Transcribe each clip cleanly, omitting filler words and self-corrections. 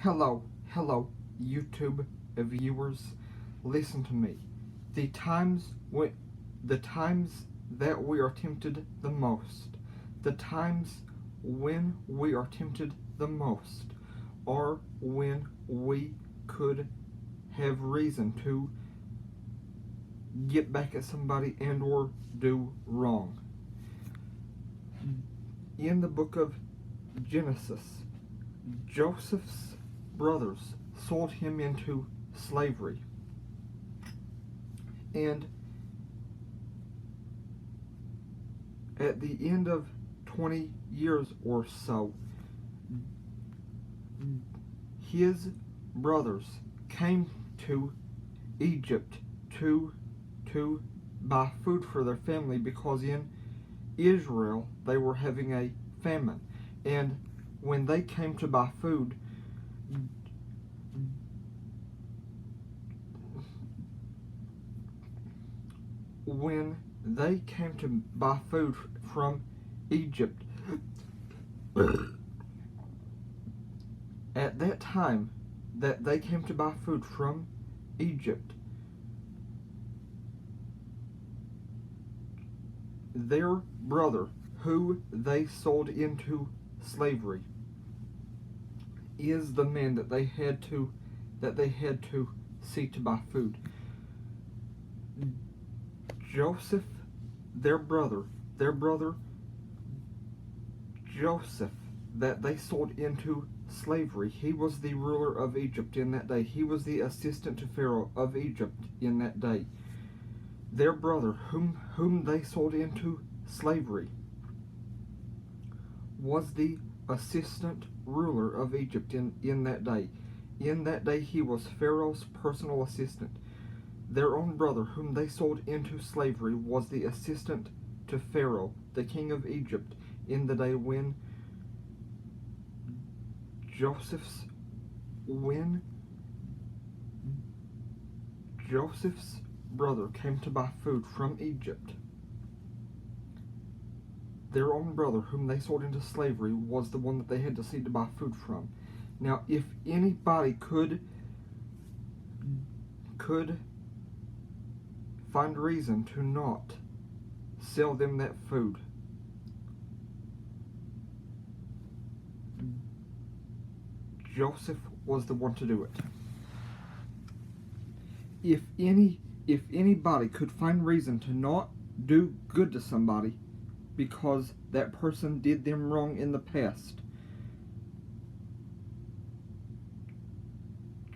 Hello, YouTube viewers. Listen to me. The times when the times that we are tempted the most, the times when we are tempted the most, are when we could have reason to get back at somebody and or do wrong. In the book of Genesis, Joseph's brothers sold him into slavery. And at the end of 20 years or so, his brothers came to Egypt to buy food for their family, because in Israel they were having a famine. And when they came to buy food, from Egypt, at that time that they came to buy food from Egypt, their brother, who they sold into slavery, is the man that they had to see to buy food. Joseph, their brother Joseph, that they sold into slavery, he was the ruler of Egypt in that day. He was the assistant to Pharaoh of Egypt in that day. Their brother, whom they sold into slavery, was the assistant ruler of Egypt in that day. In that day, he was Pharaoh's personal assistant. Their own brother, whom they sold into slavery, was the assistant to Pharaoh, the king of Egypt, in the day when Joseph's brother came to buy food from Egypt. Their own brother, whom they sold into slavery, was the one that they had to see to buy food from. Now, if anybody could find reason to not sell them that food, Joseph was the one to do it. If anybody could find reason to not do good to somebody because that person did them wrong in the past,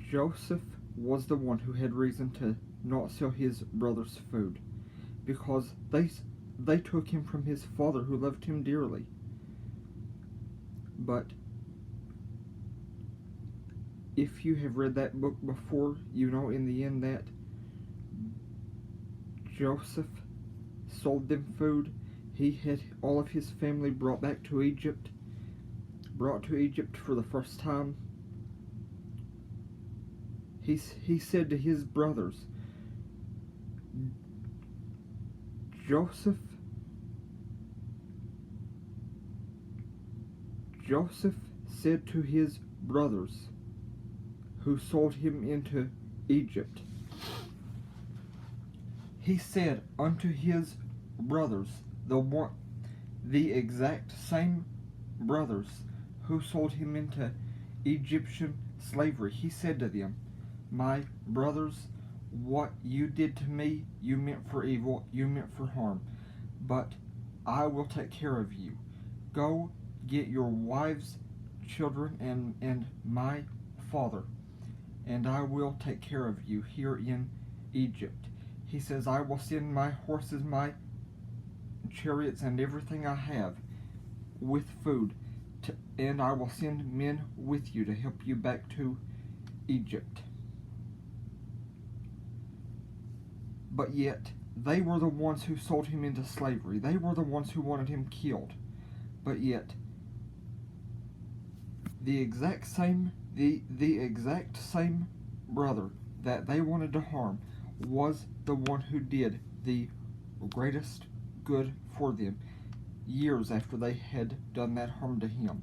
Joseph was the one who had reason to not sell his brother's food, because they took him from his father, who loved him dearly. But if you have read that book before, you know in the end that Joseph sold them food. He had all of his family brought to Egypt for the first time. He said to his brothers, Joseph said to his brothers who sold him into Egypt, he said unto his brothers, the exact same brothers who sold him into Egyptian slavery, he said to them, my brothers, what you did to me, you meant for evil, you meant for harm, but I will take care of you. Go get your wives, children, and my father, and I will take care of you here in Egypt. He says, I will send my horses, my chariots, and everything I have with food, and I will send men with you to help you back to Egypt. But yet, they were the ones who sold him into slavery. They were the ones who wanted him killed. But yet, the exact same brother that they wanted to harm was the one who did the greatest good for them years after they had done that harm to him.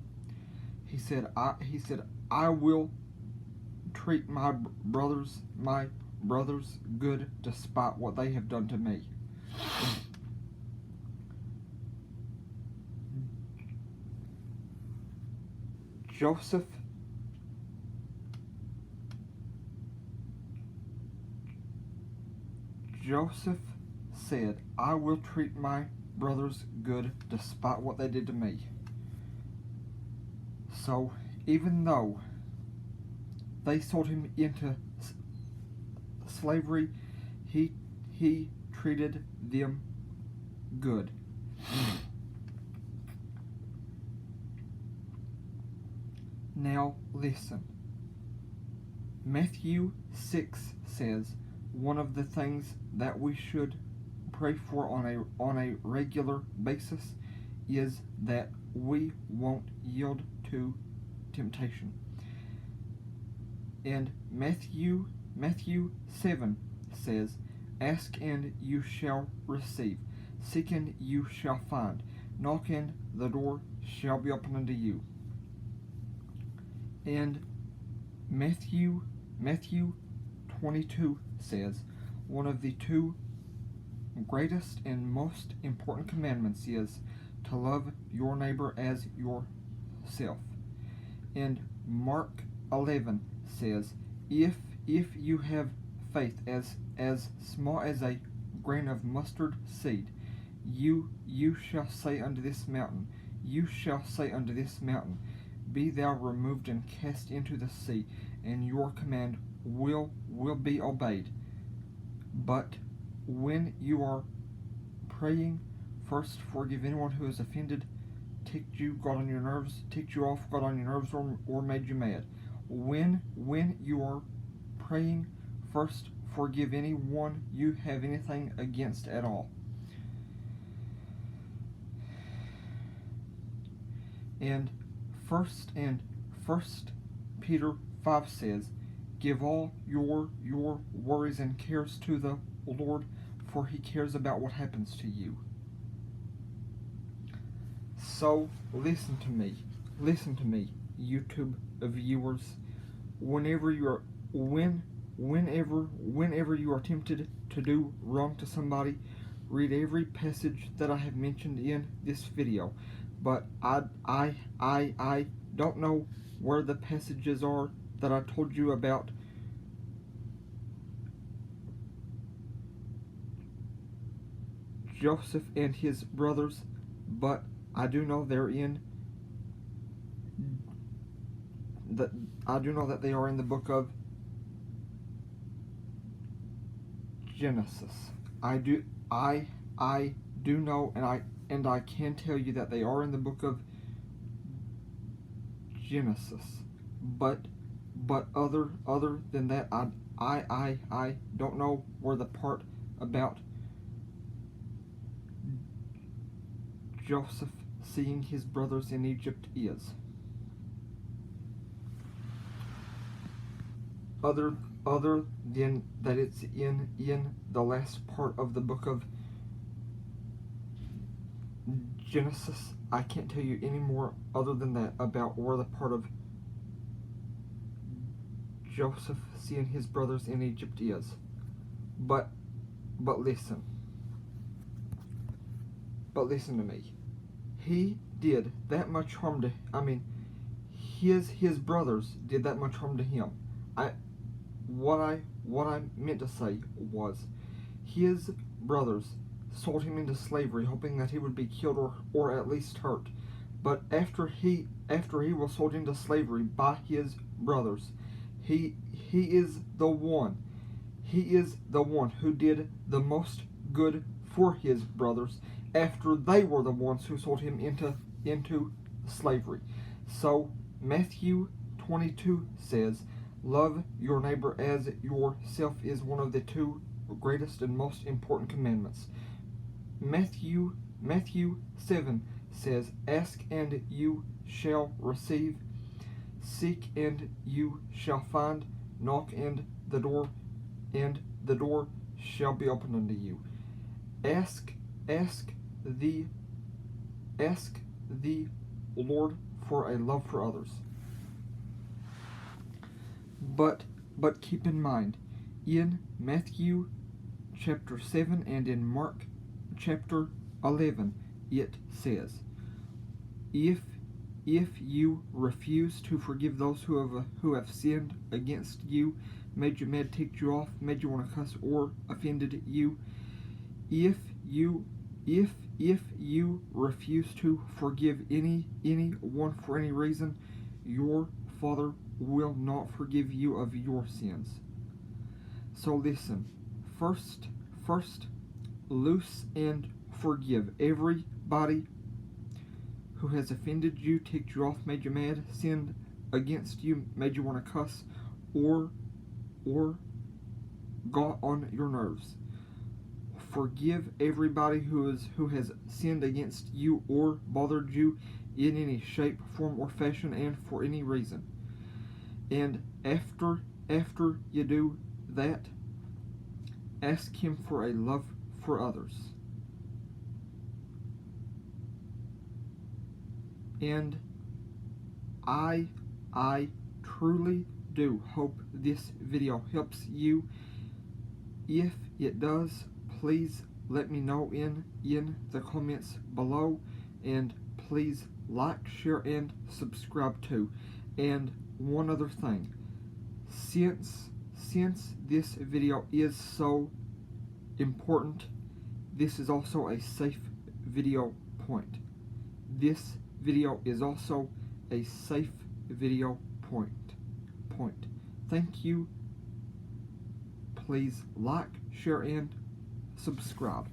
He said, I will treat my brothers good despite what they have done to me. Joseph said, I will treat my brothers good despite what they did to me. So, even though they sold him into slavery, he treated them good. Now listen. Matthew 6 says one of the things that we should pray for on a regular basis is that we won't yield to temptation. And Matthew 7 says, ask and you shall receive, seek and you shall find, knock and the door shall be opened unto you. And Matthew 22 says, one of the two greatest and most important commandments is to love your neighbor as yourself. And Mark 11 says, if you have faith as small as a grain of mustard seed, you shall say unto this mountain, be thou removed and cast into the sea, and your command will be obeyed. But when you are praying, first forgive anyone who has offended, ticked you, got on your nerves, ticked you off, got on your nerves, or made you mad. When you are praying, first forgive anyone you have anything against at all. And First Peter 5 says, give all your worries and cares to the Lord, for he cares about what happens to you. So listen to me, YouTube viewers. Whenever you are tempted to do wrong to somebody, read every passage that I have mentioned in this video. But I don't know where the passages are that I told you about Joseph and his brothers, but I do know they're in that they are in the book of Genesis. I do know, and I can tell you that they are in the book of Genesis. But other than that, I don't know where the part about Joseph seeing his brothers in Egypt is. Other than that it's in the last part of the book of Genesis, I can't tell you any more other than that about where the part of Joseph seeing his brothers in Egypt is. But listen to me. He did that much harm to, his brothers did that much harm to him. What I meant to say was, his brothers sold him into slavery, hoping that he would be killed or at least hurt. But after he was sold into slavery by his brothers, he is the one who did the most good for his brothers after they were the ones who sold him into slavery. So Matthew 22 says, love your neighbor as yourself is one of the two greatest and most important commandments. Matthew 7 says, ask and you shall receive, seek and you shall find, knock and the door shall be opened unto you. Ask the Lord for a love for others. But But keep in mind, in Matthew chapter 7 and in Mark chapter 11, it says, if you refuse to forgive those who have sinned against you, made you mad, ticked you off, made you want to cuss, or offended you, if you refuse to forgive anyone for any reason, your Father will not forgive you of your sins. So listen, first, loose and forgive everybody who has offended you, ticked you off, made you mad, sinned against you, made you want to cuss, or got on your nerves. Forgive everybody who has sinned against you or bothered you in any shape, form, or fashion, and for any reason. And after you do that, ask Him for a love for others. And I truly do hope this video helps you. If it does, please let me know in the comments below, and please like, share, and subscribe too. And one other thing, since this video is so important, this is also a safe video point. This video is also a safe video point. Thank you. Please like, share, and subscribe.